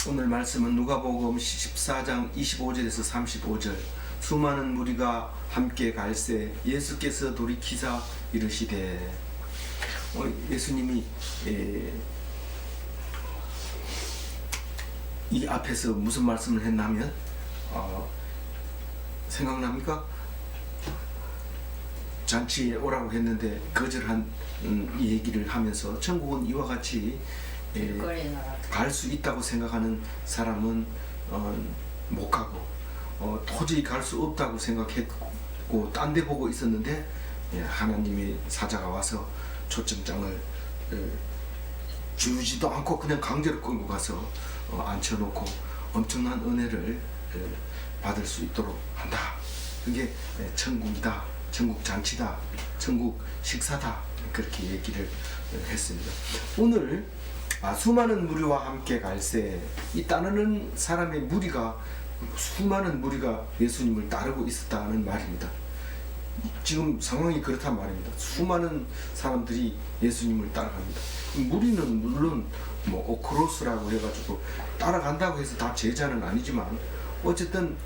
오늘 말씀은 누가복음 14장 25절에서 35절. 수많은 무리가 함께 갈새 예수께서 돌이키사 이르시되. 예수님이 이 앞에서 무슨 말씀을 했냐면 생각납니까? 잔치에 오라고 했는데 거절한 이 얘기를 하면서 천국은 이와 같이 갈 수 있다고 생각하는 사람은 못 가고 도저히 갈 수 없다고 생각했고 딴 데 보고 있었는데 하나님의 사자가 와서 초점장을 주지도 않고 그냥 강제로 끌고 가서 앉혀놓고 엄청난 은혜를 받을 수 있도록 한다. 그게 천국이다, 천국 잔치다, 천국 식사다, 그렇게 얘기를 했습니다. 오늘 수많은 무리와 함께 갈새, 이 따르는 사람의 무리가, 수많은 무리가 예수님을 따르고 있었다는 말입니다. 지금 상황이 그렇단 말입니다. 수많은 사람들이 예수님을 따라갑니다. 무리는 물론 뭐 오크로스라고 해가지고 따라간다고 해서 다 제자는 아니지만 어쨌든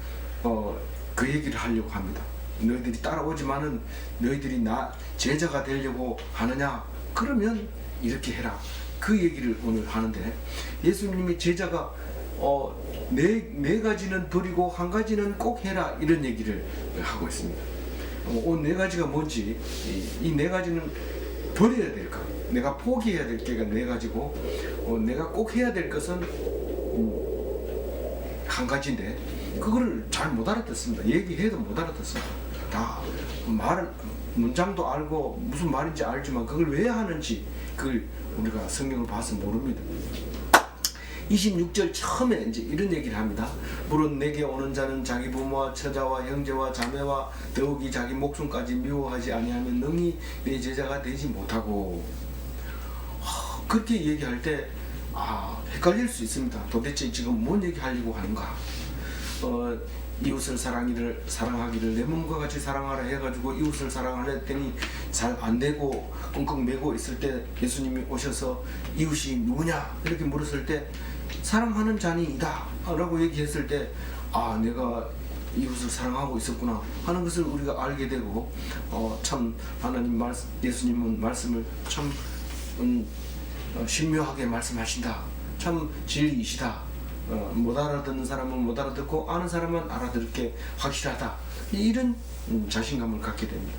그 얘기를 하려고 합니다. 너희들이 따라오지만은 너희들이 나 제자가 되려고 하느냐? 그러면 이렇게 해라. 그 얘기를 오늘 하는데, 예수님이 제자가 네 가지는 버리고 한 가지는 꼭 해라, 이런 얘기를 하고 있습니다. 네 가지가 뭔지, 이 네 가지는 버려야 될까? 내가 포기해야 될 게가 네 가지고, 내가 꼭 해야 될 것은 한 가지인데, 그거를 잘 못 알아듣습니다. 얘기해도 못 알아듣습니다. 다 문장도 알고 무슨 말인지 알지만 그걸 왜 하는지 그걸 우리가 성경을 봐서 모릅니다. 26절 처음에 이제 이런 얘기를 합니다. 물론 내게 오는 자는 자기 부모와 처자와 형제와 자매와 더욱이 자기 목숨까지 미워하지 아니하면 능히 내 제자가 되지 못하고. 그렇게 얘기할 때 헷갈릴 수 있습니다. 도대체 지금 뭔 얘기하려고 하는가? 이웃을 사랑하기를 내 몸과 같이 사랑하라 해가지고 이웃을 사랑하려 했더니 잘 안 되고 끙끙 매고 있을 때 예수님이 오셔서 이웃이 누구냐? 이렇게 물었을 때 사랑하는 자니 이다 라고 얘기했을 때 내가 이웃을 사랑하고 있었구나 하는 것을 우리가 알게 되고, 참 예수님은 말씀을 참 신묘하게 말씀하신다. 참 진리이시다. 못 알아듣는 사람은 못 알아듣고 아는 사람은 알아듣게 확실하다. 이런 자신감을 갖게 됩니다.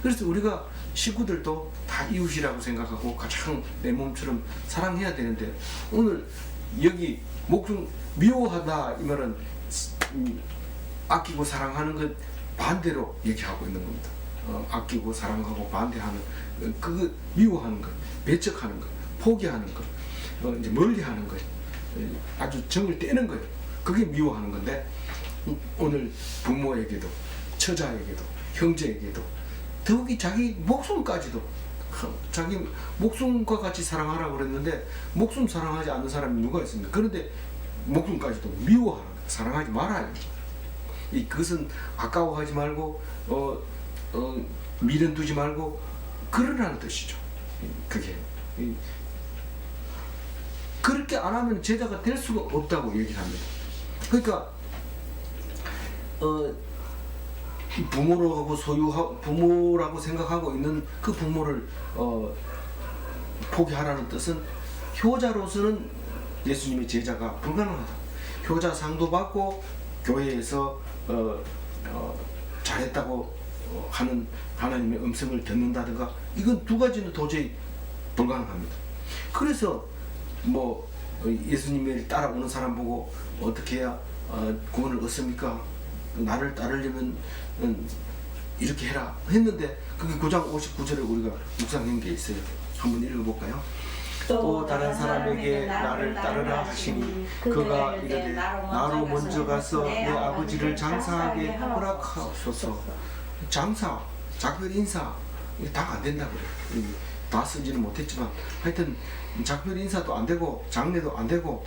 그래서 우리가 식구들도 다 이웃이라고 생각하고 가장 내 몸처럼 사랑해야 되는데, 오늘 여기 목숨 미워하다 이 말은 아끼고 사랑하는 것 반대로 얘기하고 있는 겁니다. 아끼고 사랑하고 반대하는 그거 미워하는 것, 배척하는 것, 포기하는 것, 이제 멀리하는 것, 아주 정을 떼는 거예요. 그게 미워하는 건데, 오늘 부모에게도 처자에게도 형제에게도 더욱이 자기 목숨까지도 자기 목숨과 같이 사랑하라고 그랬는데 목숨 사랑하지 않는 사람이 누가 있습니까? 그런데 목숨까지도 미워하는 거예요. 사랑하지 말아요. 그것은 아까워하지 말고 미련 두지 말고 그러라는 뜻이죠. 그게 그렇게 안 하면 제자가 될 수가 없다고 얘기를 합니다. 그러니까 부모라고 생각하고 있는 그 부모를 포기하라는 뜻은 효자로서는 예수님의 제자가 불가능하다. 효자상도 받고 교회에서 잘했다고 하는 하나님의 음성을 듣는다든가, 이건 두 가지는 도저히 불가능합니다. 그래서 예수님을 따라오는 사람 보고 어떻게 해야 구원을 얻습니까? 나를 따르려면 이렇게 해라 했는데, 그게 9장 59절에 우리가 묵상한 게 있어요. 한번 읽어볼까요? 또 다른 사람에게 나를 따르라 하시니 그가 이르되 나로 먼저 가서 내 아버지를 장사하게 허락하옵소서. 장사, 작별 인사 다 안 된다 그래요. 다 쓰지는 못했지만 하여튼 작별 인사도 안 되고 장례도 안 되고,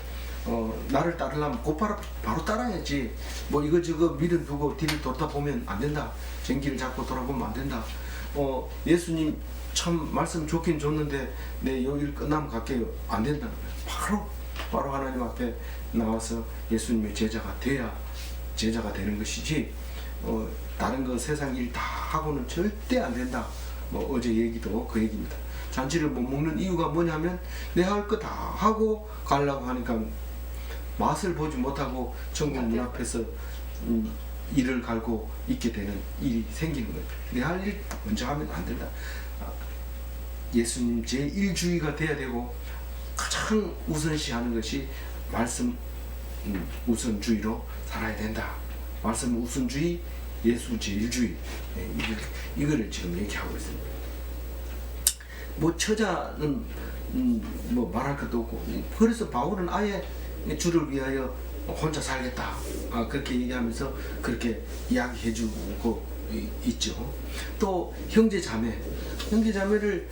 나를 따르려면 곧바로 바로 따라야지. 이거저거 미련 두고 뒤를 돌다 보면 안 된다. 전기를 잡고 돌아보면 안 된다. 예수님 참 말씀 좋긴 좋는데 내 요 일 끝나면 갈게요. 안 된다는 거예요. 바로 바로 하나님 앞에 나와서 예수님의 제자가 돼야 제자가 되는 것이지 다른 거 세상 일 다 하고는 절대 안 된다. 뭐 어제 얘기도 그 얘기입니다. 잔치를 못 먹는 이유가 뭐냐면 내 할 거 다 하고 가려고 하니까 맛을 보지 못하고 천국 문 앞에서 일을 갈고 있게 되는 일이 생기는 거예요. 내 할 일 먼저 하면 안 된다. 예수님 제1주의가 돼야 되고 가장 우선시하는 것이 말씀 우선주의로 살아야 된다. 말씀 우선주의, 예수 제1주의, 이거를 지금 얘기하고 있습니다. 뭐 처자는 뭐 말할 것도 없고, 그래서 바울은 아예 주를 위하여 혼자 살겠다, 그렇게 얘기하면서 그렇게 이야기해주고 있죠. 또 형제자매를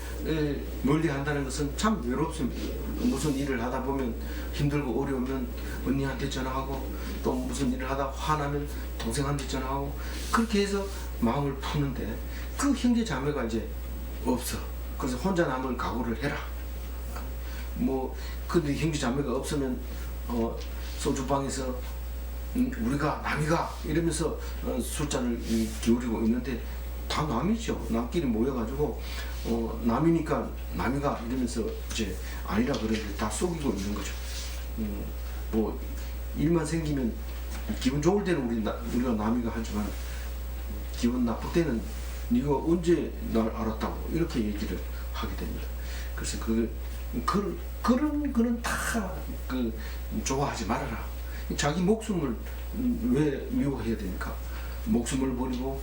멀리 한다는 것은 참 외롭습니다. 무슨 일을 하다 보면 힘들고 어려우면 언니한테 전화하고, 또 무슨 일을 하다 화나면 동생한테 전화하고, 그렇게 해서 마음을 푸는데 그 형제자매가 이제 없어. 그래서 혼자 남을 각오를 해라. 뭐 근데 형제자매가 없으면 소주방에서 우리가 남이가 이러면서 술잔을 기울이고 있는데 다 남이죠. 남끼리 모여가지고 남이니까 남이가 이러면서 이제 아니라 그러는데 다 속이고 있는 거죠. 뭐 일만 생기면 기분 좋을 때는 우리가 남이가 하지만 기분 나쁠 때는 네가 언제 날 알았다고 이렇게 얘기를 하게 됩니다. 그래서 그런 거는 다 좋아하지 말아라. 자기 목숨을 왜 미워해야 됩니까? 목숨을 버리고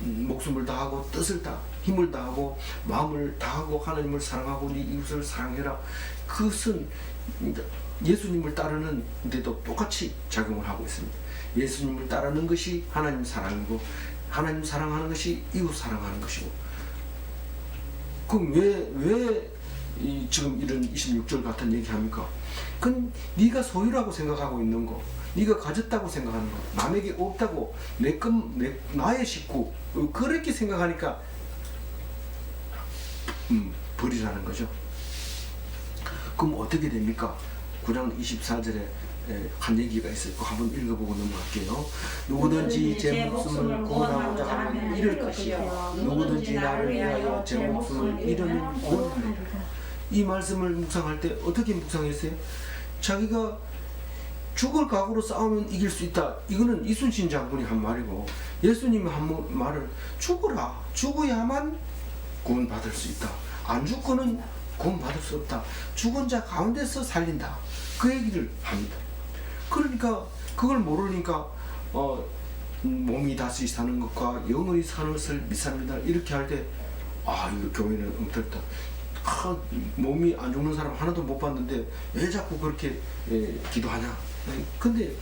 목숨을 다하고 뜻을 다 힘을 다하고 마음을 다하고 하나님을 사랑하고 네 이웃을 사랑해라. 그것은 예수님을 따르는 데도 똑같이 작용을 하고 있습니다. 예수님을 따르는 것이 하나님 사랑이고, 하나님 사랑하는 것이 이웃 사랑하는 것이고. 그럼 왜 지금 이런 26절 같은 얘기 합니까? 그건 네가 소유라고 생각하고 있는 거, 네가 가졌다고 생각하는 거, 남에게 없다고 나의 식구 그렇게 생각하니까 버리라는 거죠. 그럼 어떻게 됩니까? 9장 24절에 한 얘기가 있어요. 한번 읽어보고 넘어갈게요. 누구든지 제 목숨을 구원하고자 하면 잃을 것이요, 누구든지 나를 위하여 제 목숨을 잃으면 구원하리라. 이 말씀을 묵상할 때 어떻게 묵상했어요? 자기가 죽을 각오로 싸우면 이길 수 있다. 이거는 이순신 장군이 한 말이고, 예수님이 한 말은 죽어라. 죽어야만 구원받을 수 있다. 안 죽고는 구원받을 수 없다. 죽은 자 가운데서 살린다. 그 얘기를 합니다. 그러니까 그걸 모르니까 몸이 다시 사는 것과 영원히 사는 것을 믿습니다. 이렇게 할 때 이거 교회는 엉터리다. 몸이 안 죽는 사람 하나도 못 봤는데 왜 자꾸 그렇게 기도하냐. 근데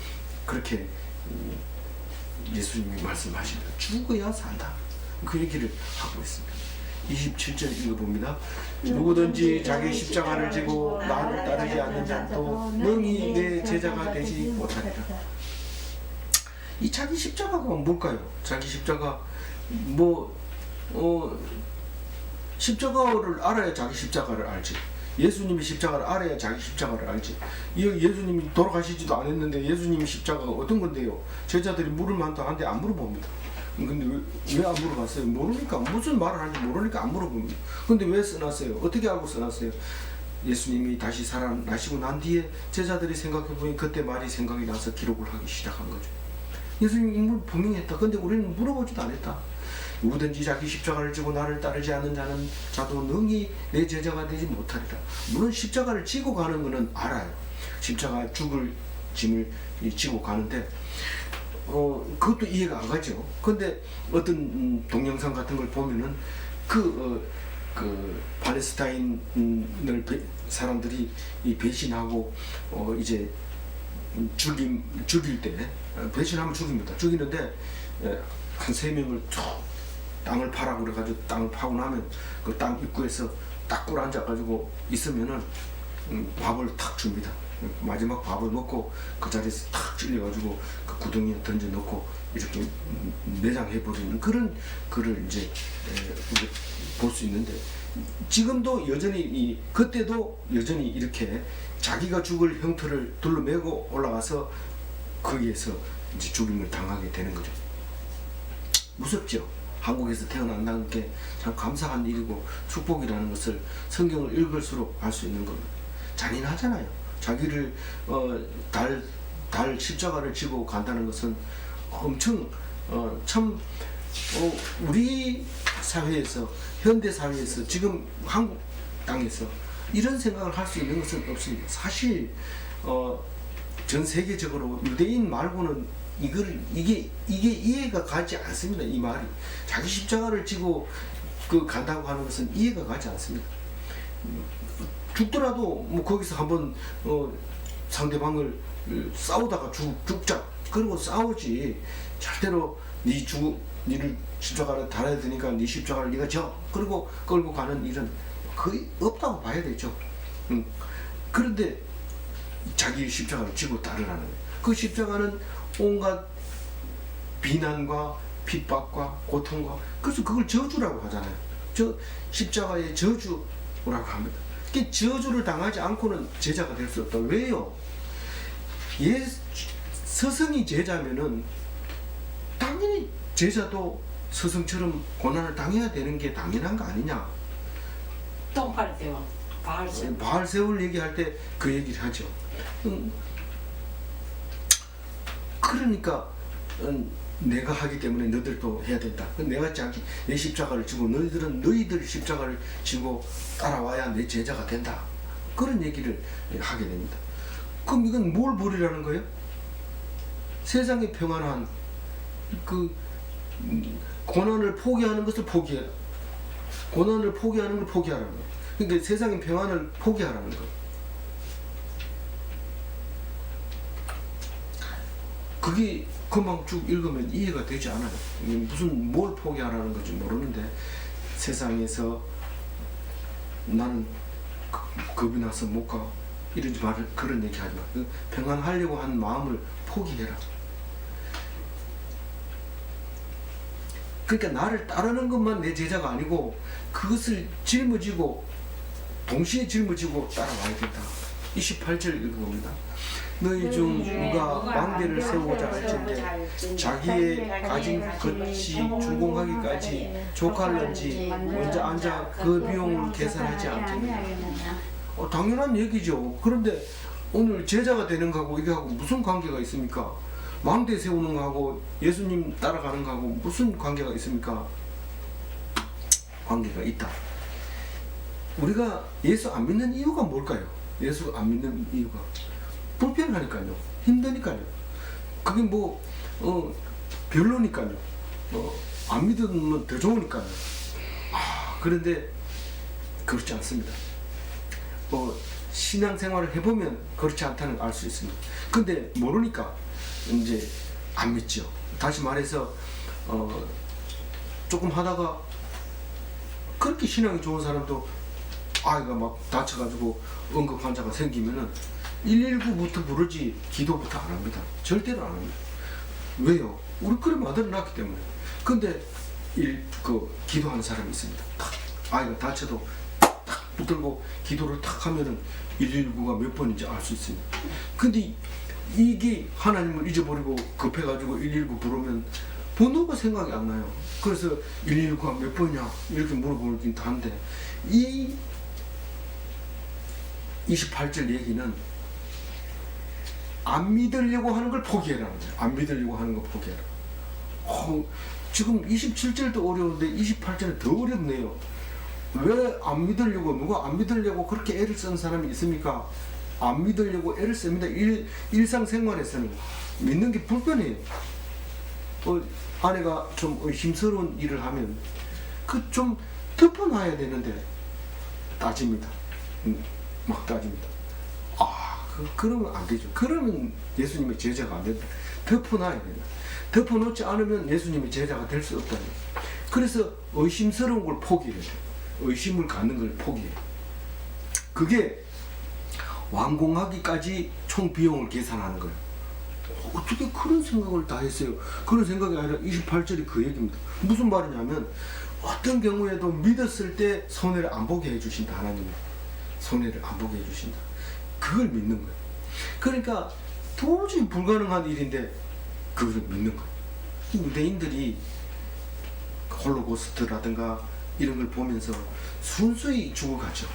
그렇게 예수님이 말씀하시면 죽어야 산다. 그 얘기를 하고 있습니다. 27절 읽어봅니다. 누구든지 자기 십자가를 지고 나를 따르지 않는 자도 능히 내 제자가 되지 못하리라. 이 자기 십자가가 뭘까요? 자기 십자가 십자가를 알아야 자기 십자가를 알지. 예수님이 십자가를 알아야 자기 십자가를 알지. 예수님이 돌아가시지도 않았는데 예수님이 십자가가 어떤 건데요? 제자들이 물을 만도 안 물어봅니다. 근데 왜 안 물어봤어요? 모르니까. 무슨 말을 하는지 모르니까 안 물어봅니다. 근데 왜 써놨어요? 어떻게 알고 써놨어요? 예수님이 다시 살아나시고 난 뒤에 제자들이 생각해보니 그때 말이 생각이 나서 기록을 하기 시작한 거죠. 예수님이 인물 분명했다. 근데 우리는 물어보지도 않았다. 누구든지 자기 십자가를 지고 나를 따르지 않는 자도 능히 내 제자가 되지 못하리라. 물론 십자가를 지고 가는 것은 알아요. 십자가 죽을 짐을 지고 가는데 그것도 이해가 안 가죠. 근데 어떤 동영상 같은 걸 보면은 그 팔레스타인을 사람들이 배신하고 이제 죽일 때 배신하면 죽입니다. 죽이는데 한 3명을 쭉 땅을 파라고 그래가지고 땅을 파고 나면 그 땅 입구에서 딱 꿇어 앉아가지고 있으면은 밥을 탁 줍니다. 마지막 밥을 먹고 그 자리에서 탁 찔려가지고 그 구덩이에 던져 넣고 이렇게 내장해 버리는 그런 글을 이제 볼 수 있는데, 지금도 여전히 그때도 여전히 이렇게 자기가 죽을 형태를 둘러매고 올라가서 거기에서 이제 죽임을 당하게 되는 거죠. 무섭죠. 한국에서 태어난다는 게 참 감사한 일이고 축복이라는 것을 성경을 읽을수록 알 수 있는 겁니다. 잔인하잖아요. 자기를 달 십자가를 지고 간다는 것은 엄청 참 우리 사회에서, 현대 사회에서, 지금 한국 땅에서 이런 생각을 할 수 있는 것은 없습니다. 사실 전 세계적으로 유대인 말고는 이게 이해가 가지 않습니다. 이 말이 자기 십자가를 지고 간다고 하는 것은 이해가 가지 않습니다. 죽더라도 뭐 거기서 한번 상대방을 싸우다가 죽자 그러고 싸우지, 절대로 니를 십자가를 달아야 되니까 니 십자가를 네가 져 그리고 끌고 가는 일은 거의 없다고 봐야 되죠. 그런데 자기 십자가를 지고 따르라는 거예요. 그 십자가는 온갖 비난과 핍박과 고통과, 그래서 그걸 저주라고 하잖아요. 십자가의 저주라고 합니다. 저주를 당하지 않고는 제자가 될 수 없다. 왜요? 스승이 제자면은 당연히 제자도 스승처럼 고난을 당해야 되는 게 당연한 거 아니냐. 똥파리 세워, 바알 세울 얘기할 때 그 얘기를 하죠. 그러니까 내가 하기 때문에 너희들도 해야 된다. 내가 내 십자가를 지고 너희들은 너희들 십자가를 지고 따라와야 내 제자가 된다. 그런 얘기를 하게 됩니다. 그럼 이건 뭘 버리라는 거예요? 세상의 평안한 고난을 포기하는 것을 포기해라. 고난을 포기하는 걸 포기하라는 거예요. 그러니까 세상의 평안을 포기하라는 거예요. 그게 금방 쭉 읽으면 이해가 되지 않아요. 무슨 뭘 포기하라는 건지 모르는데, 세상에서 나는 겁이 나서 못 가 이러지 말, 그런 얘기 하지 마. 평안하려고 하는 마음을 포기해라. 그러니까 나를 따르는 것만 내 제자가 아니고 그것을 짊어지고 동시에 짊어지고 따라와야 된다. 28절 읽어봅니다. 너희 중 누가 망대를 세우고자 할진대 자기의 가진 것이 준공하기까지 족할는지 먼저 앉아 그 비용을 계산하지 않겠느냐. 당연한 얘기죠. 그런데 오늘 제자가 되는 거하고 이게 하고 무슨 관계가 있습니까? 망대 세우는 거하고 예수님 따라가는 거하고 무슨 관계가 있습니까? 관계가 있다. 우리가 예수 안 믿는 이유가 뭘까요? 예수 안 믿는 이유가 불편하니까요. 힘드니까요. 그게 별로니까요. 안 믿으면 더 좋으니까요. 그런데 그렇지 않습니다. 신앙생활을 해보면 그렇지 않다는 걸 알 수 있습니다. 근데 모르니까 이제 안 믿죠. 다시 말해서 조금 하다가 그렇게 신앙이 좋은 사람도 아이가 막 다쳐가지고 응급 환자가 생기면은 119부터 부르지 기도부터 안 합니다. 절대로 안 합니다. 왜요? 우리 그럼 아들을 낳기 때문에. 근데 기도하는 사람이 있습니다. 탁 아이가 다쳐도 탁 붙들고 기도를 탁 하면은 119가 몇 번인지 알 수 있습니다. 근데 이게 하나님을 잊어버리고 급해가지고 119 부르면 번호가 생각이 안 나요. 그래서 119가 몇 번이냐 이렇게 물어보긴 한데, 이 28절 얘기는 안 믿으려고 하는 걸 포기해라는 거예요. 안 믿으려고 하는 거 포기해라. 지금 27절도 어려운데 28절은 더 어렵네요. 왜 안 믿으려고, 누가 안 믿으려고 그렇게 애를 쓰는 사람이 있습니까? 안 믿으려고 애를 씁니다. 일상생활에서는 믿는 게 불편해요. 아내가 좀 의심스러운 일을 하면 좀 덮어놔야 되는데 따집니다. 막 따집니다. 그러면 안 되죠. 그러면 예수님의 제자가 안 된다. 덮어놔야 된다. 덮어놓지 않으면 예수님의 제자가 될 수 없다. 그래서 의심스러운 걸 포기해야 돼요. 의심을 갖는 걸 포기해요. 그게 완공하기까지 총 비용을 계산하는 거예요. 어떻게 그런 생각을 다 했어요? 그런 생각이 아니라 28절이 그 얘기입니다. 무슨 말이냐면 어떤 경우에도 믿었을 때 손해를 안 보게 해주신다. 하나님이 손해를 안 보게 해주신다. 그걸 믿는 거예요. 그러니까 도저히 불가능한 일인데 그걸 믿는 거예요. 유대인들이 홀로코스트라든가 이런 걸 보면서 순수히 죽어가죠.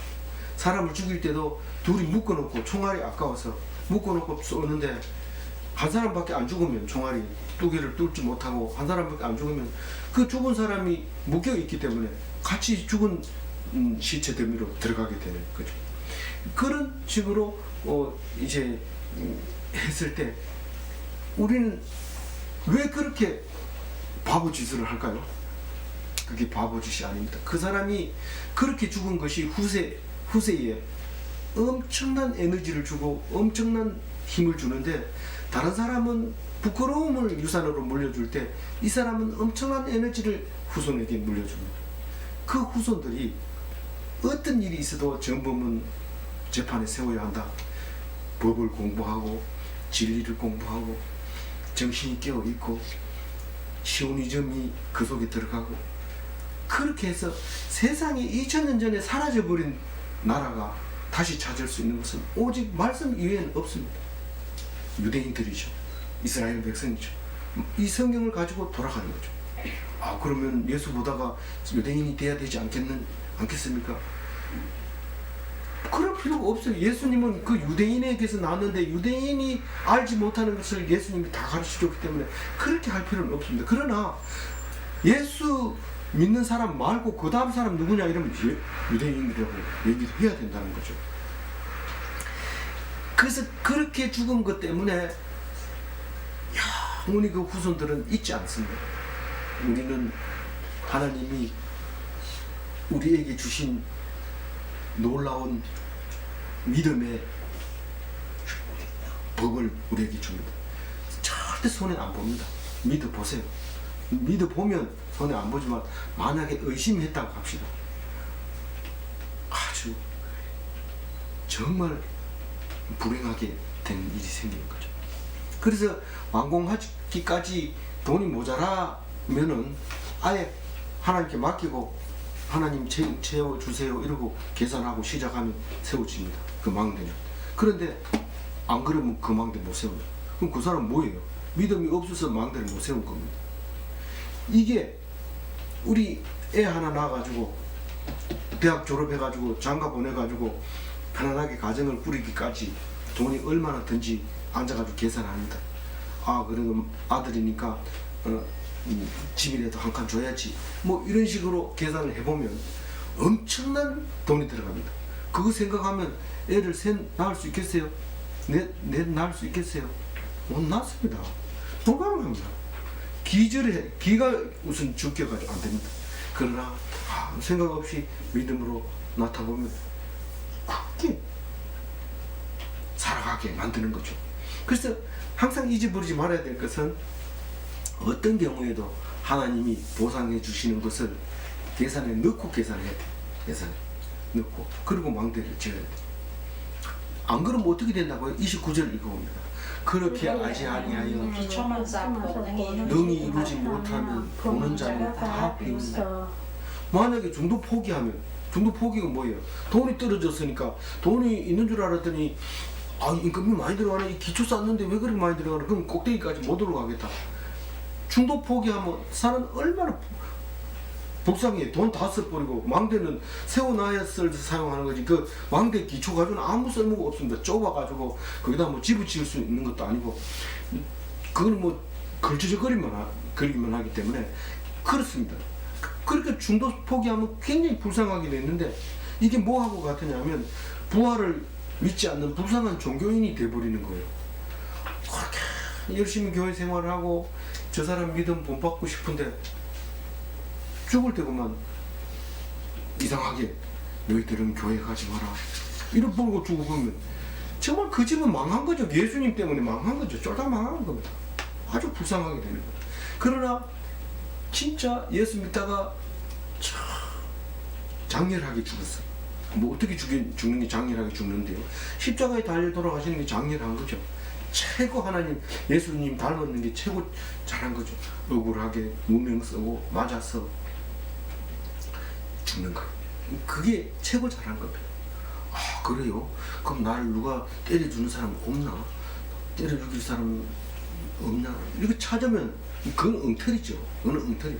사람을 죽일 때도 둘이 묶어놓고 총알이 아까워서 묶어놓고 쏘는데 한 사람밖에 안 죽으면 총알이 두 개를 뚫지 못하고 한 사람밖에 안 죽으면 그 죽은 사람이 묶여 있기 때문에 같이 죽은 시체 더미로 들어가게 되는 거죠. 그런 식으로 이제 했을 때 우리는 왜 그렇게 바보 짓을 할까요? 그게 바보 짓이 아닙니다. 그 사람이 그렇게 죽은 것이 후세에 엄청난 에너지를 주고 엄청난 힘을 주는데 다른 사람은 부끄러움을 유산으로 물려줄 때 이 사람은 엄청난 에너지를 후손에게 물려줍니다. 그 후손들이 어떤 일이 있어도 전범은 재판에 세워야 한다. 법을 공부하고 진리를 공부하고 정신이 깨어있고 시오니즘이 그 속에 들어가고 그렇게 해서 세상에 2000년 전에 사라져버린 나라가 다시 찾을 수 있는 것은 오직 말씀 이외에는 없습니다. 유대인들이죠. 이스라엘 백성이죠. 이 성경을 가지고 돌아가는 거죠. 아, 그러면 예수 보다가 유대인이 돼야 되지 않겠습니까? 그럴 필요가 없어요. 예수님은 그 유대인에게서 나왔는데 유대인이 알지 못하는 것을 예수님이 다 가르쳐줬기 때문에 그렇게 할 필요는 없습니다. 그러나 예수 믿는 사람 말고 그 다음 사람 누구냐 이러면 유대인이라고 얘기를 해야 된다는 거죠. 그래서 그렇게 죽은 것 때문에 영원히 그 후손들은 잊지 않습니다. 우리는 하나님이 우리에게 주신 놀라운 믿음의 법을 우리에게 줍니다. 절대 손해 안 봅니다. 믿어보세요. 믿어보면 손해 안 보지만 만약에 의심했다고 합시다. 아주 정말 불행하게 된 일이 생기는 거죠. 그래서 완공하기까지 돈이 모자라면은 아예 하나님께 맡기고 하나님 채워주세요 이러고 계산하고 시작하면 세워집니다. 그 망대는. 그런데 안 그러면 그 망대 못 세웁니다. 그럼 그 사람은 뭐예요? 믿음이 없어서 망대를 못 세운 겁니다. 이게 우리 애 하나 낳아가지고 대학 졸업해가지고 장가 보내가지고 편안하게 가정을 꾸리기까지 돈이 얼마나 든지 앉아가지고 계산합니다. 아, 그래도 아들이니까 집이라도 한 칸 줘야지. 뭐 이런 식으로 계산을 해보면 엄청난 돈이 들어갑니다. 그거 생각하면 애를 셋 낳을 수 있겠어요? 넷 낳을 수 있겠어요? 못 낳습니다. 불가능합니다. 기가 우선 죽여가지고 안 됩니다. 그러나 생각 없이 믿음으로 나타보면 크게 살아가게 만드는 거죠. 그래서 항상 잊어버리지 말아야 될 것은 어떤 경우에도 하나님이 보상해 주시는 것을 계산에 넣고 계산해야 돼. 계산에 넣고 그리고 망대를 지어야 돼. 안 그러면 어떻게 된다고요? 29절 읽어봅니다. 그렇게 하지 아니하여 기초만 쌓고 능히 이루지 못하면 보는 자는 다 비운다. 만약에 중도 포기하면 중도 포기가 뭐예요? 돈이 떨어졌으니까 돈이 있는 줄 알았더니 임금이 많이 들어가네. 이 기초 쌓는데 왜 그렇게 많이 들어가나? 그럼 꼭대기까지 못 올라가겠다. 중도 포기하면 사람 얼마나 불쌍해. 돈 다 써버리고 망대는 세워놔야 사용하는 거지. 그 망대 기초 가지고는 아무 쓸모가 없습니다. 좁아가지고 거기다 뭐 집을 지을 수 있는 것도 아니고 그건 뭐 걸쳐져거리기만 하기 때문에 그렇습니다. 그렇게 중도 포기하면 굉장히 불쌍하게 됐는데 이게 뭐하고 같으냐면 부활을 믿지 않는 불쌍한 종교인이 돼버리는 거예요. 그렇게 열심히 교회 생활을 하고 저 사람 믿음 본받고 싶은데 죽을 때고만 이상하게 너희들은 교회 가지 마라 이런 보고 죽어보면 정말 그 집은 망한 거죠. 예수님 때문에 망한 거죠. 쫄딱 망한 겁니다. 아주 불쌍하게 되는 거예요. 그러나 진짜 예수 믿다가 장렬하게 죽었어요. 뭐 어떻게 죽는 게 장렬하게 죽는데요? 십자가에 달려 돌아가시는 게 장렬한 거죠. 최고 하나님 예수님 닮았는 게 최고 잘한 거죠. 억울하게 누명 쓰고 맞아서 죽는 거. 그게 최고 잘한 겁니다. 아 그래요? 그럼 나를 누가 때려주는 사람 없나? 때려 죽일 사람 없나? 이거 찾으면 그건 엉터리죠. 그건 엉터리.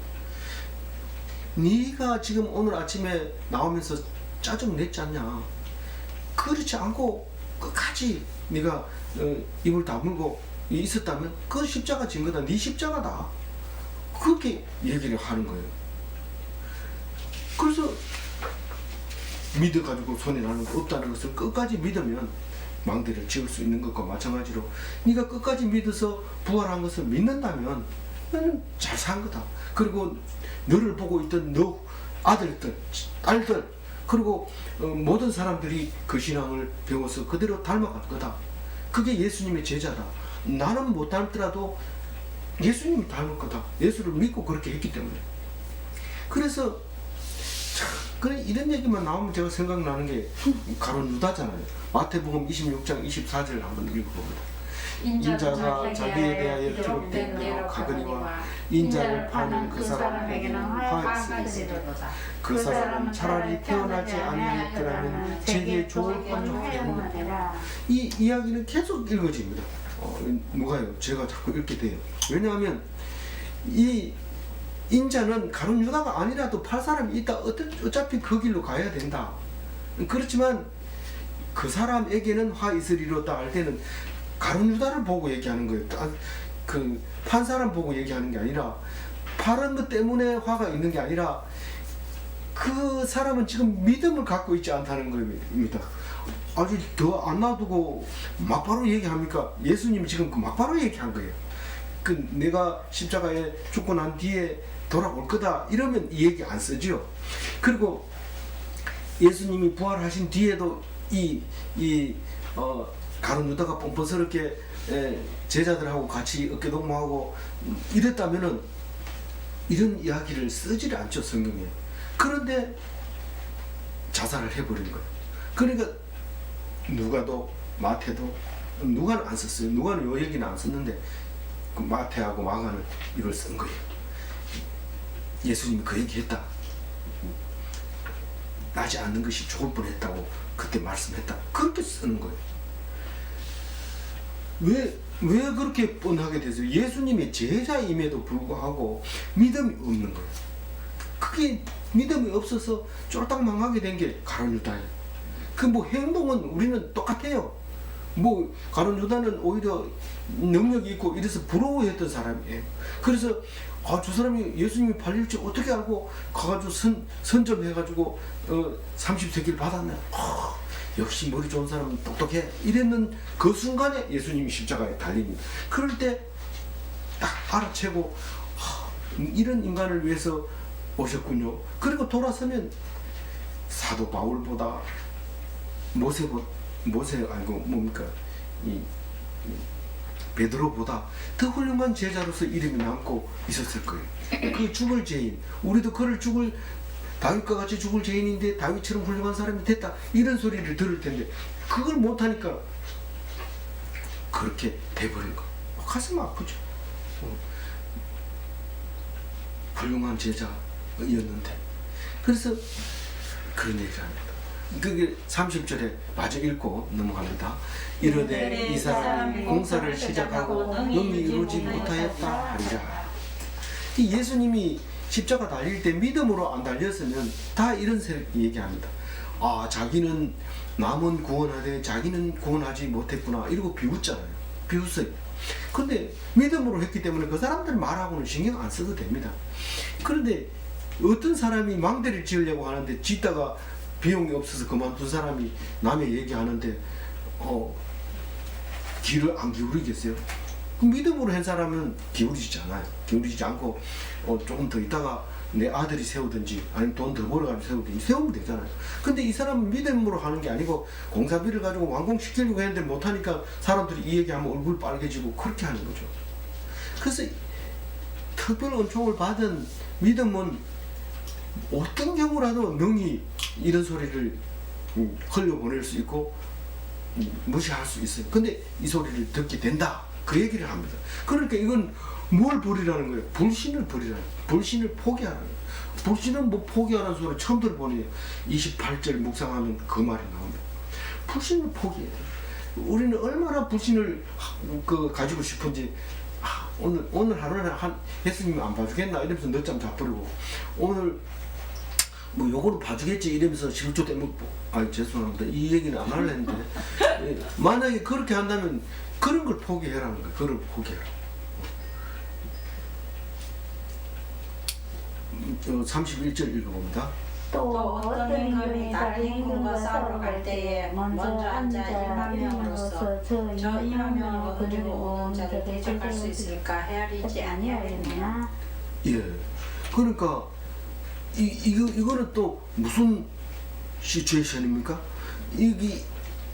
네가 지금 오늘 아침에 나오면서 짜증 냈지 않냐? 그렇지 않고 끝까지 네가 입을 다물고 있었다면 그 십자가 진 거다. 네 십자가다. 그렇게 얘기를 하는 거예요. 그래서 믿어가지고 손해 나는 거 없다는 것을 끝까지 믿으면 망대를 지을 수 있는 것과 마찬가지로 네가 끝까지 믿어서 부활한 것을 믿는다면 너는 잘 산 거다. 그리고 너를 보고 있던 너 아들들, 딸들 그리고 모든 사람들이 그 신앙을 배워서 그대로 닮아갈 거다. 그게 예수님의 제자다. 나는 못 닮더라도 예수님이 닮을 거다. 예수를 믿고 그렇게 했기 때문에. 그래서 그래 이런 얘기만 나오면 제가 생각나는 게 가룟 유다잖아요. 마태복음 26장 24절 한번 읽어봅니다. 인자가 자기에 대하여 기록된 대로 가거니와 인자를 파는 그 사람에게는 화가 있으리로다. 그 사람은 차라리 태어나지 아니했더라면 제게 좋을 뻔했느니라. 이 이야기는 계속 읽어집니다. 누가요? 제가 자꾸 읽게 돼요. 왜냐하면 이 인자는 가룟 유다가 아니라도 팔 사람이 있다. 어차피 그 길로 가야 된다. 그렇지만 그 사람에게는 화 있으리로다 할 때는 가룟 유다를 보고 얘기하는 거예요. 그 판 사람 보고 얘기하는 게 아니라 파는 것 때문에 화가 있는 게 아니라 그 사람은 지금 믿음을 갖고 있지 않다는 겁니다. 아주 더 안 놔두고 막바로 얘기합니까? 예수님이 지금 그 막바로 얘기한 거예요. 그 내가 십자가에 죽고 난 뒤에 돌아올 거다 이러면 이 얘기 안 쓰죠. 그리고 예수님이 부활하신 뒤에도 가룟 유다가 뻔뻔스럽게 제자들하고 같이 어깨동무하고 이랬다면은 이런 이야기를 쓰질 않죠 성경에. 그런데 자살을 해버린 거예요. 그러니까 누가도 마태도 누가는 안 썼어요. 누가는 요 얘기는 안 썼는데 그 마태하고 마가는 이걸 쓴 거예요. 예수님이 그 얘기했다. 나지 않는 것이 좋을 뻔했다고 그때 말씀했다. 그렇게 쓰는 거예요. 왜 그렇게 뻔하게 됐어요? 예수님의 제자임에도 불구하고 믿음이 없는 거예요. 그게 믿음이 없어서 쫄딱 망하게 된 게 가룟 유다예요. 그 뭐 행동은 우리는 똑같아요. 뭐 가룟 유다는 오히려 능력이 있고 이래서 부러워했던 사람이에요. 그래서 저 사람이 예수님이 팔릴 줄 어떻게 알고 가가지고 선점해가지고 30세기를 받았네. 역시 머리 좋은 사람은 똑똑해. 이랬는 그 순간에 예수님이 십자가에 달립니다. 그럴 때 딱 알아채고 이런 인간을 위해서 오셨군요. 그리고 돌아서면 사도 바울보다 모세 아니고 뭡니까 이 베드로보다 더 훌륭한 제자로서 이름이 남고 있었을 거예요. 그 죽을 죄인, 우리도 그를 죽을 다윗과 같이 죽을 죄인인데 다윗처럼 훌륭한 사람이 됐다 이런 소리를 들을 텐데 그걸 못하니까 그렇게 돼버린 거. 가슴 아프죠. 훌륭한 제자였는데. 그래서 그런 얘기를 합니다. 그게 30절에 마저 읽고 넘어갑니다. 이르되 이 사람이 공사를 시작하고 능히 이루지 못하였다 하리라. 이 예수님이 십자가 달릴 때 믿음으로 안 달렸으면 다 이런 얘기합니다. 자기는 남은 구원하되 자기는 구원하지 못했구나 이러고 비웃잖아요. 비웃어요. 근데 믿음으로 했기 때문에 그 사람들 말하고는 신경 안 써도 됩니다. 그런데 어떤 사람이 망대를 지으려고 하는데 짓다가 비용이 없어서 그만둔 사람이 남의 얘기하는데 귀를 안 기울이겠어요? 믿음으로 한 사람은 기울이지 않아요. 기울이지 않고 조금 더 있다가 내 아들이 세우든지 아니면 돈 더 벌어가지고 세우든지 세우면 되잖아요. 근데 이 사람은 믿음으로 하는 게 아니고 공사비를 가지고 완공시키려고 했는데 못하니까 사람들이 이 얘기하면 얼굴 빨개지고 그렇게 하는 거죠. 그래서 특별 은총을 받은 믿음은 어떤 경우라도 능히 이런 소리를 흘려보낼 수 있고 무시할 수 있어요. 근데 이 소리를 듣게 된다. 그 얘기를 합니다. 그러니까 이건 뭘 버리라는 거예요? 불신을 버리라는 거예요. 불신을 포기하라는 거예요. 불신은 뭐 포기하라는 소리 처음 들어보니 28절 묵상하면 그 말이 나옵니다. 불신을 포기해야 돼요. 우리는 얼마나 불신을 가지고 싶은지 오늘 하루는 예수님이 안 봐주겠나 이러면서 늦잠 자버리고 오늘 뭐 요거는 봐주겠지 이러면서 실조 때문에 죄송합니다. 이 얘기는 안 하려는데 만약에 그렇게 한다면 그런 걸 포기해라는 거예요. 그걸 포기해라. 31절 읽어봅니다. 또 어떤 임금이 다른 임금과 싸우러 갈 때에 먼저 앉아 1만 명으로서 저 2만 명으로 그리고 오는 자를 대적할 수 있을까 헤아리지 아니하였느냐. 예. 그러니까 이거는 또 무슨 시츄에이션입니까?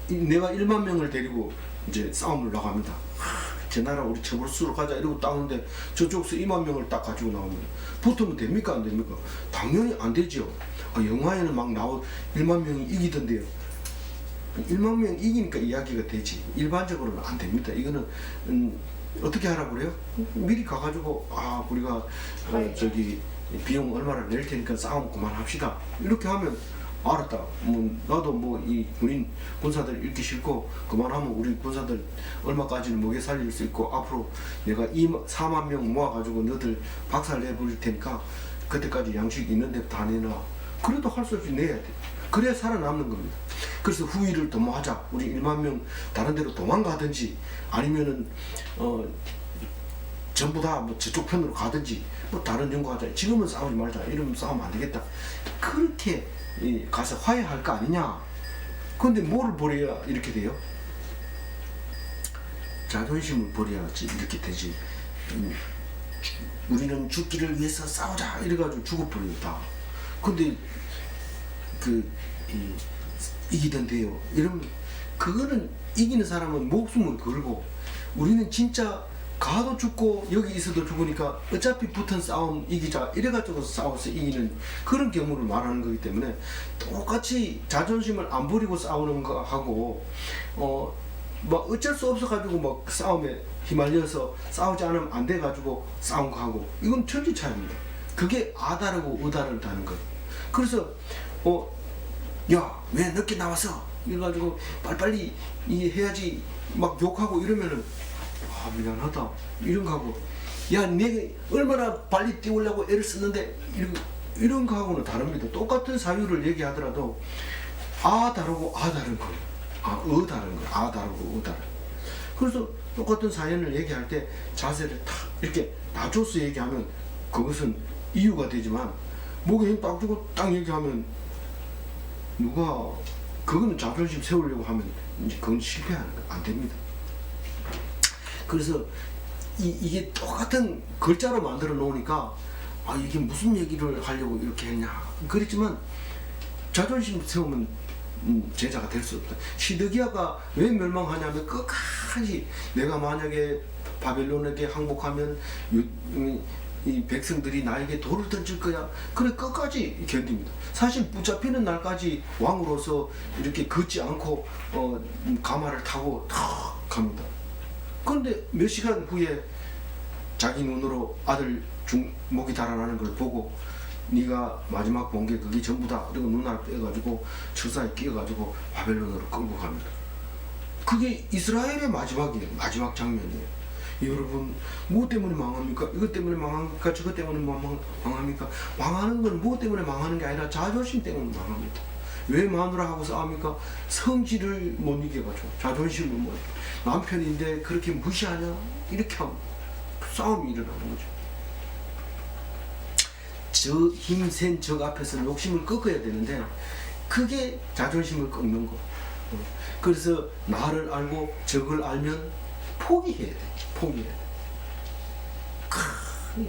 내가 1만 명을 데리고 이제 싸움을 나갑니다. 제 나라 우리 저벌수로 가자 이러고 따는데 저쪽에서 2만 명을 딱 가지고 나오면 붙으면 됩니까 안 됩니까? 당연히 안 되죠. 영화에는 막 1만 명이 이기던데요. 1만 명 이기니까 이야기가 되지 일반적으로는 안 됩니다. 이거는 어떻게 하라고 그래요? 미리 가가지고 우리가 저기 비용 얼마나 낼 테니까 싸움 그만합시다. 이렇게 하면 알았다. 나도 이 군인 군사들 읽기 싫고 그만하면 우리 군사들 얼마까지는 먹여 살릴 수 있고 앞으로 내가 4만 명 모아가지고 너들 박살 내버릴 테니까 그때까지 양식 있는 데 다 내놔. 그래도 할 수 없이 내야 돼. 그래야 살아남는 겁니다. 그래서 후위를 도모하자. 우리 1만 명 다른 데로 도망가든지 아니면은 전부 다 저쪽 편으로 가든지 다른 연구하자. 지금은 싸우지 말자. 이러면 싸우면 안 되겠다. 그렇게 가서 화해할 거 아니냐. 그런데 뭐를 버려야 이렇게 돼요? 자존심을 버려야지 이렇게 되지. 우리는 죽기를 위해서 싸우자 이래가지고 죽어버린다. 근데 이기던데요. 이러면 그거는 이기는 사람은 목숨을 걸고 우리는 진짜 가도 죽고 여기 있어도 죽으니까 어차피 붙은 싸움 이기자 이래가지고 싸워서 이기는 그런 경우를 말하는 거기 때문에 똑같이 자존심을 안 버리고 싸우는 거하고 어쩔 수 없어가지고 싸움에 휘말려서 싸우지 않으면 안 돼가지고 싸운 거하고 이건 천지 차이입니다. 그게 아다르고 의다르다는 거예요. 그래서 야 왜 늦게 나왔어 이래가지고 빨리빨리 해야지 막 욕하고 이러면은 미안하다 이런 거 하고 야 내가 얼마나 빨리 뛰우려고 애를 썼는데 이런 거하고는 다릅니다. 똑같은 사유를 얘기하더라도 다르고 다른 거예요. 다른 거예요. 다르고 다른. 그래서 똑같은 사연을 얘기할 때 자세를 탁 이렇게 낮춰서 얘기하면 그것은 이유가 되지만 목에 힘 딱 주고 딱 얘기하면 그거는 자존심 세우려고 하면 이제 그건 실패하는 거예요. 안 됩니다. 그래서 이게 똑같은 글자로 만들어 놓으니까 이게 무슨 얘기를 하려고 이렇게 했냐 그랬지만 자존심 세우면 제자가 될 수 없다. 시드기야가 왜 멸망하냐면 끝까지 내가 만약에 바벨론에게 항복하면 이 백성들이 나에게 돌을 던질 거야. 그래 끝까지 견딥니다. 사실 붙잡히는 날까지 왕으로서 이렇게 걷지 않고 가마를 타고 탁 갑니다. 그런데 몇 시간 후에 자기 눈으로 아들 목이 달아나는 걸 보고 네가 마지막 본 게 그게 전부다. 그리고 눈알 빼가지고 철사에 끼어가지고 바벨론으로 끌고 갑니다. 그게 이스라엘의 마지막이에요. 마지막 장면이에요. 여러분 뭐 때문에 망합니까? 이것 때문에 망합니까? 저것 때문에 망합니까? 망하는 건 뭐 때문에 망하는 게 아니라 자존심 때문에 망합니다. 왜 마누라하고 싸웁니까? 성질을 못 이겨가지고 자존심을 못 이겨. 남편인데 그렇게 무시하냐? 이렇게 하면 싸움이 일어나는 거죠. 저 힘센 적 앞에서 욕심을 꺾어야 되는데 그게 자존심을 꺾는 거. 그래서 나를 알고 적을 알면 포기해야 돼. 포기해야 돼.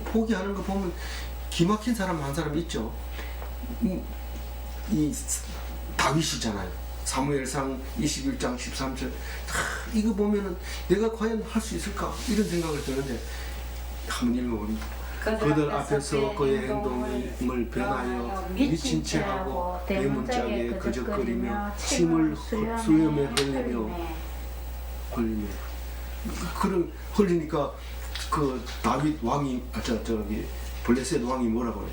포기하는 거 보면 기막힌 사람 한 사람 있죠. 이 다윗이잖아요. 사무엘상 21장 13절 이거 보면은 내가 과연 할 수 있을까 이런 생각을 드는데 한번 읽어봅니다. 그들 앞에서 그의 행동을 변하여 미친 채하고 대문짝에 그적거리며 침을 수염에 흘리며 그런 흘리니까 그 다윗 왕이 저기 블레셋 왕이 뭐라고 그래?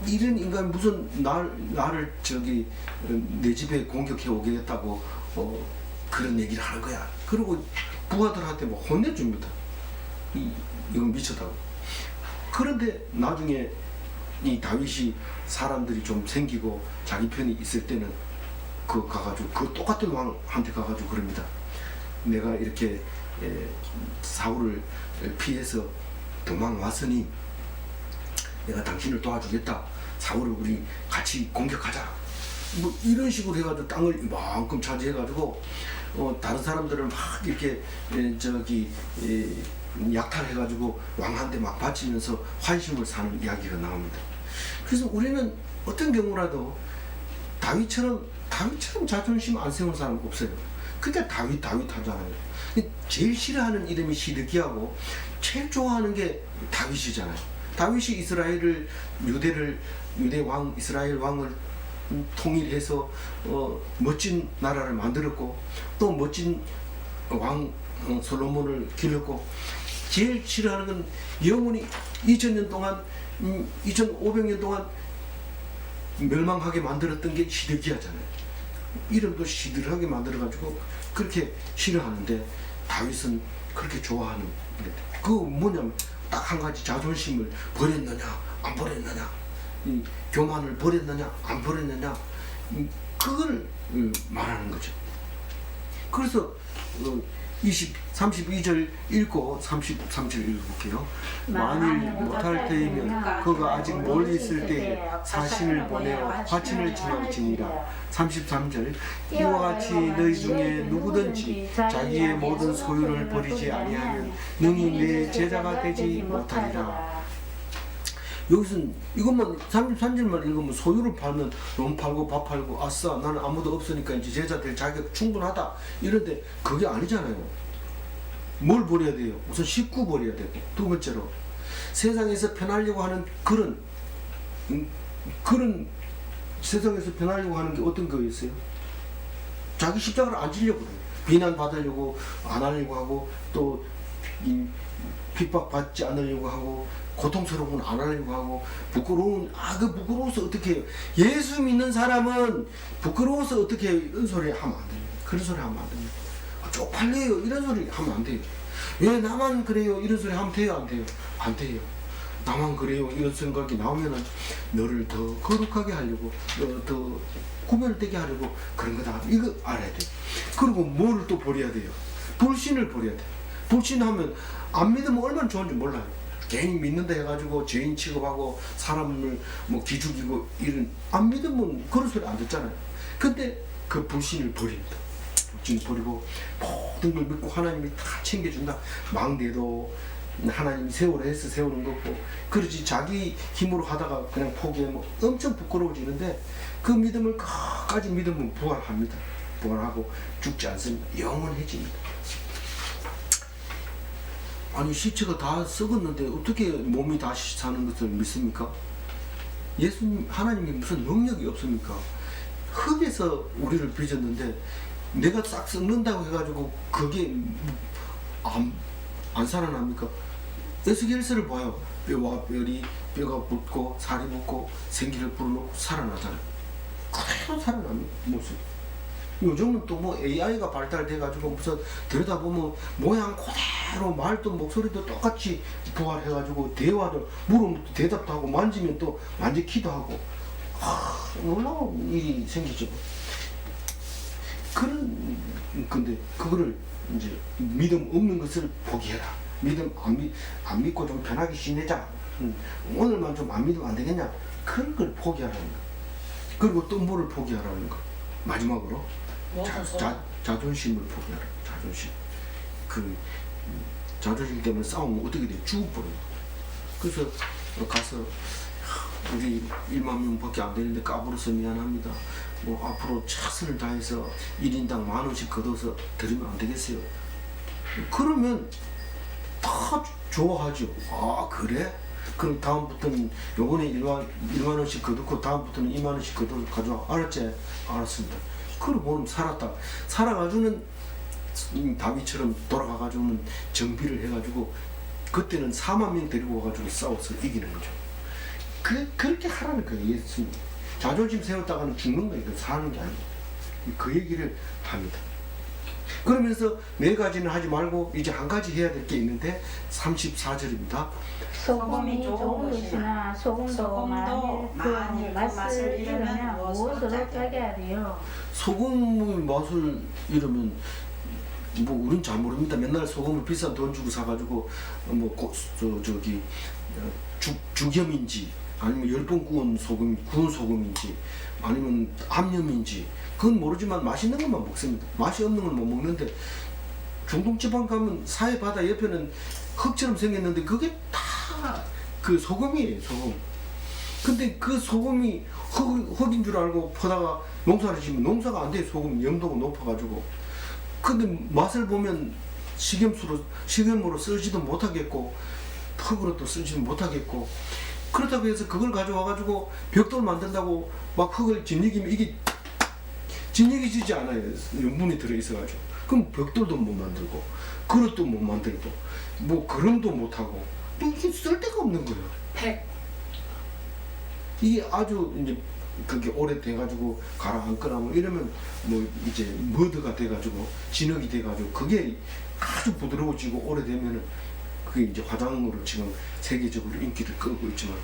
이런 인간 무슨 나를 저기 내 집에 공격해 오겠다고 그런 얘기를 하는 거야. 그리고 부하들한테 뭐 혼내줍니다. 이건 미쳤다고. 그런데 나중에 이 다윗이 사람들이 좀 생기고 자기 편이 있을 때는 그 가가지고 그 똑같은 왕한테 가가지고 그럽니다. 내가 이렇게 사울을 피해서 도망왔으니 내가 당신을 도와주겠다. 사울을 우리 같이 공격하자. 뭐 이런 식으로 해가지고 땅을 이만큼 차지해가지고 다른 사람들을 막 이렇게 저기 약탈해가지고 왕한테 막 바치면서 환심을 사는 이야기가 나옵니다. 그래서 우리는 어떤 경우라도 다윗처럼 자존심 안 세우는 사람 없어요. 그러니까 다윗 하잖아요. 제일 싫어하는 이름이 시드기야고 제일 좋아하는 게 다윗이잖아요. 다윗이 유대 왕 이스라엘 왕을 통일해서 멋진 나라를 만들었고 또 멋진 왕 솔로몬을 길렀고 제일 싫어하는 건 영원히 2000년 동안 2500년 동안 멸망하게 만들었던 게 시드기야잖아요. 이름도 시들하게 만들어가지고 그렇게 싫어하는데 다윗은 그렇게 좋아하는 그 뭐냐면 딱 한 가지 자존심을 버렸느냐 안 버렸느냐 교만을 버렸느냐 안 버렸느냐 그걸 말하는 거죠. 그래서 32절 읽고 33절 읽어볼게요. 만일 못할 때이면 그가 아직 멀리 있을 때에 사신을 보내어 화친을 청할지니라. 33절 이와 같이 너희 중에 누구든지 자기의 모든 소유를 버리지 아니하면 능히 내 제자가 되지 못하리라. 여기서는 이것만 33절만 읽으면 소유를 팔면 돈 팔고 밥 팔고 아싸 나는 아무도 없으니까 이제 제자 될 자격 충분하다 이런데 그게 아니잖아요. 뭘 버려야 돼요? 우선 식구 버려야 되고 두 번째로 세상에서 편하려고 하는 그런 세상에서 편하려고 하는 게 어떤 거였어요? 자기 십자가를 안 지려고 그래요. 비난 받으려고 안 하려고 하고 또 핍박받지 않으려고 하고 고통스러운 건 안 하려고 하고 그 부끄러워서 어떻게 해요? 예수 믿는 사람은 부끄러워서 어떻게 해요? 이런 소리 하면 안 돼요. 그런 소리 하면 안 됩니다. 쪽팔려요 이런 소리 하면 안 돼요. 왜 나만 그래요 이런 소리 하면 돼요 안 돼요? 안 돼요. 나만 그래요 이런 생각이 나오면은 너를 더 거룩하게 하려고 더 구별되게 하려고 그런 거다. 이거 알아야 돼요. 그리고 뭐를 또 버려야 돼요? 불신을 버려야 돼요. 불신하면 안 믿으면 얼마나 좋은지 몰라요. 괜히 믿는다 해가지고 죄인 취급하고 사람을 뭐 기죽이고 이런 안 믿으면 그런 소리 안 듣잖아요. 근데 그 불신을 버립니다. 불신을 버리고 모든 걸 믿고 하나님이 다 챙겨준다. 망대도 하나님이 세우라 해서 세우는 거고 그렇지 자기 힘으로 하다가 그냥 포기하면 엄청 부끄러워지는데 그 믿음을 끝까지 믿으면 부활합니다. 부활하고 죽지 않습니다. 영원해집니다. 아니 시체가 다 썩었는데 어떻게 몸이 다시 사는 것을 믿습니까? 예수님 하나님이 무슨 능력이 없습니까? 흙에서 우리를 빚었는데 내가 싹 썩는다고 해가지고 그게 안 살아납니까? 에스겔서를 봐요. 뼈와 뼈리 뼈가 붙고 살이 붙고 생기를 불어넣고 살아나잖아요. 그대로 살아나는 모습. 요즘은 또 뭐 AI가 발달돼가지고 무슨 들여다보면 모양 그대로 말도 목소리도 똑같이 부활해가지고 대화도 물으면 또 대답도 하고 만지면 또 만지기도 하고 놀라운 일이 생기죠. 근데 그거를 이제 믿음 없는 것을 포기해라. 믿음 안 믿고 좀 편하게 지내자. 오늘만 좀 안 믿으면 안 되겠냐? 그런 걸 포기하라는 거. 그리고 또 뭐를 포기하라는 거. 마지막으로 자존심을 포기하라. 자존심. 자존심 때문에 싸우면 어떻게 돼? 죽어버려요. 그래서 가서 우리 1만 명밖에 안 되는데 까불어서 미안합니다. 뭐 앞으로 최선을 다해서 1인당 10,000원씩 걷어서 드리면 안 되겠어요? 그러면 다 좋아하죠. 아 그래? 그럼 다음부터는 요번에 1만 원씩 거두고 다음부터는 2만 원씩 거두 가져와. 알았지? 알았습니다. 그러고 보면 살았다. 살아가지고는 다윗처럼 돌아가가지고는 정비를 해가지고 그때는 4만 명 데리고 와가지고 싸워서 이기는 거죠. 그렇게 하라는 거예요. 예수님. 자존심 세웠다가는 죽는 거예요. 사는 게 아니고. 그 얘기를 합니다. 그러면서 네 가지는 하지 말고 이제 한 가지 해야 될 게 있는데 34절입니다. 소금이 좋은 것이나 소금도 만일 그 맛을 잃으면 무엇으로 짜게 하리요? 소금의 맛을 잃으면 뭐 우린 잘 모릅니다. 맨날 소금을 비싼 돈 주고 사가지고 뭐 죽염인지 아니면 10번 구운 소금인지 아니면 암염인지 그건 모르지만 맛있는 것만 먹습니다. 맛이 없는 걸 못 먹는데 중동지방 가면 사해 바다 옆에는 흙처럼 생겼는데 그게 다 그 소금이에요. 소금. 근데 그 소금이 흙인 줄 알고 퍼다가 농사를 지면 농사가 안 돼. 소금 염도가 높아가지고. 근데 맛을 보면 식염으로 쓰지도 못하겠고 흙으로 또 쓰지도 못하겠고 그렇다고 해서 그걸 가져와가지고 벽돌 만든다고 막 흙을 짓이기면 이게 짓이기지지 않아요. 염분이 들어있어가지고. 그럼 벽돌도 못 만들고 그릇도 못 만들고 뭐 그릇도 못하고 이게 쓸데가 없는 거예요. 이게 아주 이제 그게 오래돼가지고 가라앉거나 뭐 이러면 뭐 이제 머드가 돼가지고 진흙이 돼가지고 그게 아주 부드러워지고 오래되면은 그게 이제 화장으로 지금 세계적으로 인기를 끌고 있지만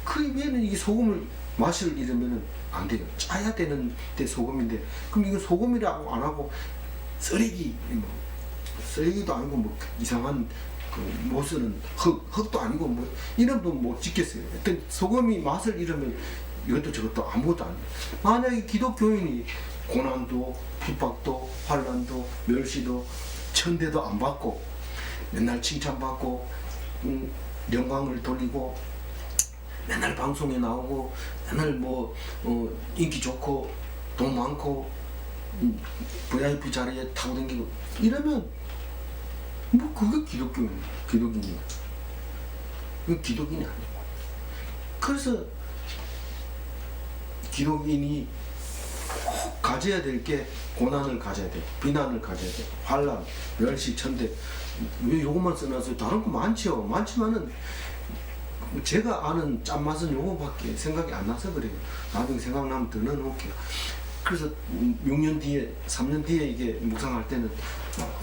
그 외에는 이 소금을 맛을 잃으면은 안 돼요. 짜야 되는데 소금인데 그럼 이거 소금이라고 안 하고 쓰레기 뭐 쓰레기도 아니고 뭐 이상한 못 쓰는 흙도 아니고 뭐 이름도 못 짓겠어요. 하여튼 소금이 맛을 잃으면 이것도 저것도 아무것도 아니에요. 만약에 기독교인이 고난도 핍박도 환난도 멸시도 천대도 안 받고 맨날 칭찬받고 영광을 돌리고 맨날 방송에 나오고 맨날 뭐 인기 좋고 돈 많고 VIP 자리에 타고 다니고 이러면 뭐 그게 기독인이야. 그 기독인이 아니고. 그래서 기독인이 꼭 가져야 될 게 고난을 가져야 돼. 비난을 가져야 돼. 환난, 멸시, 천대. 왜 요것만 써놨어요? 다른 거 많죠. 많지만은 제가 아는 짠맛은 요거밖에 생각이 안 나서 그래요. 나중에 생각나면 더 넣어놓을게요. 그래서 6년 뒤에, 3년 뒤에 이게 묵상할 때는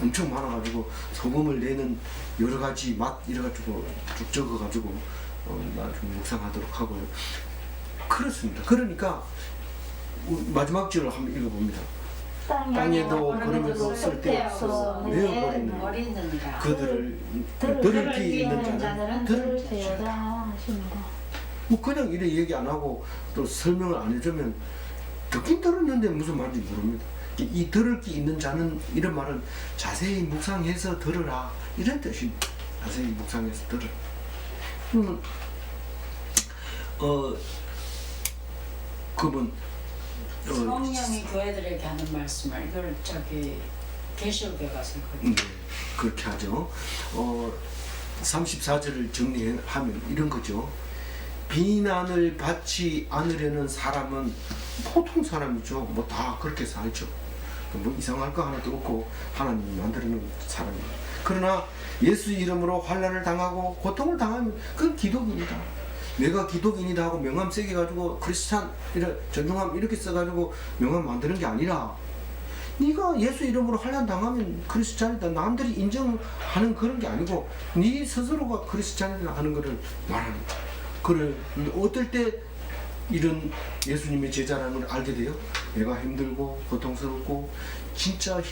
엄청 많아가지고 소금을 내는 여러 가지 맛 이래가지고 쭉 적어가지고 나중에 묵상하도록 하고요. 그렇습니다. 그러니까 마지막 절을 한번 읽어봅니다. 땅에도 그러면서 쓸데없어 내어버리는 그들을 들을 귀 있는 자는 들을지어다 하십니다. 뭐 그냥 이래 얘기 안 하고 또 설명을 안 해주면 듣긴 들었는데 무슨 말인지 모릅니다. 이 들을 귀 있는 자는 이런 말은 자세히 묵상해서 들으라 이런 뜻입니다. 자세히 묵상해서 들으라. 그분 성령이 교회들에게 하는 말씀을 이걸 계시록에 가서 그렇게 하죠. 34절을 정리하면 이런 거죠. 비난을 받지 않으려는 사람은 보통 사람이죠. 뭐 다 그렇게 살죠. 뭐 이상할 거 하나도 없고 하나님이 만들어놓은 사람이에요. 그러나 예수 이름으로 환난을 당하고 고통을 당하면 그건 기독입니다. 내가 기독인이다 하고 명함 세게 가지고 크리스찬 전중함 이렇게 써가지고 명함 만드는 게 아니라 네가 예수 이름으로 환난 당하면 크리스찬이다 남들이 인정하는 그런 게 아니고 네 스스로가 크리스찬이라 하는 것을 말하는 거야. 그래 어떨 때 이런 예수님의 제자라는 걸 알게 돼요? 내가 힘들고 고통스럽고 진짜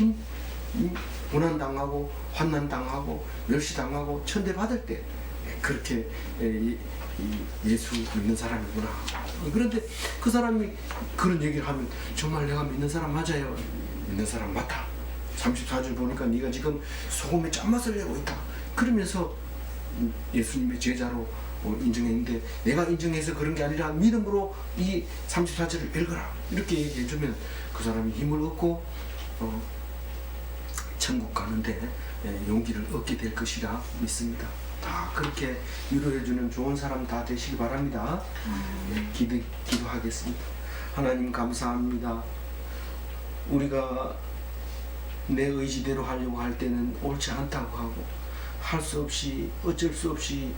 고난당하고 환난당하고 멸시당하고 천대받을 때 그렇게 예수 믿는 사람이구나. 그런데 그 사람이 그런 얘기를 하면 정말 내가 믿는 사람 맞아요. 믿는 사람 맞다. 34절 보니까 네가 지금 소금에 짠맛을 내고 있다. 그러면서 예수님의 제자로 인정했는데 내가 인정해서 그런 게 아니라 믿음으로 이 34절을 읽어라. 이렇게 얘기해주면 그 사람이 힘을 얻고 천국 가는데 용기를 얻게 될 것이라 믿습니다. 다 그렇게 위로해주는 좋은 사람 다 되시기 바랍니다. 네, 기도하겠습니다. 하나님 감사합니다. 우리가 내 의지대로 하려고 할 때는 옳지 않다고 하고 할 수 없이 어쩔 수 없이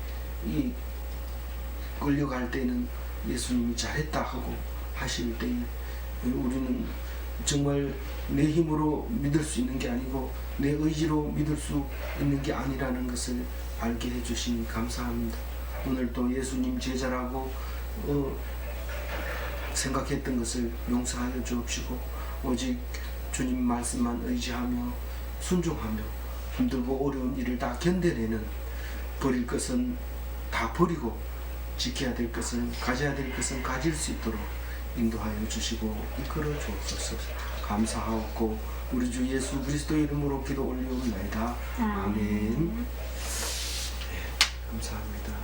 이 끌려갈 때는 예수님이 잘했다 하고 하실 때에 우리는 정말 내 힘으로 믿을 수 있는 게 아니고 내 의지로 믿을 수 있는 게 아니라는 것을 알게 해주시니 감사합니다. 오늘 또 예수님 제자라고 생각했던 것을 용서하여 주옵시고 오직 주님 말씀만 의지하며 순종하며 힘들고 어려운 일을 다 견뎌내는 버릴 것은 다 버리고 지켜야 될 것은 가져야 될 것은 가질 수 있도록 인도하여 주시고 이끌어 주옵소서. 감사하옵고 우리 주 예수 그리스도의 이름으로 기도 올리옵나이다. 아멘. 네, 감사합니다.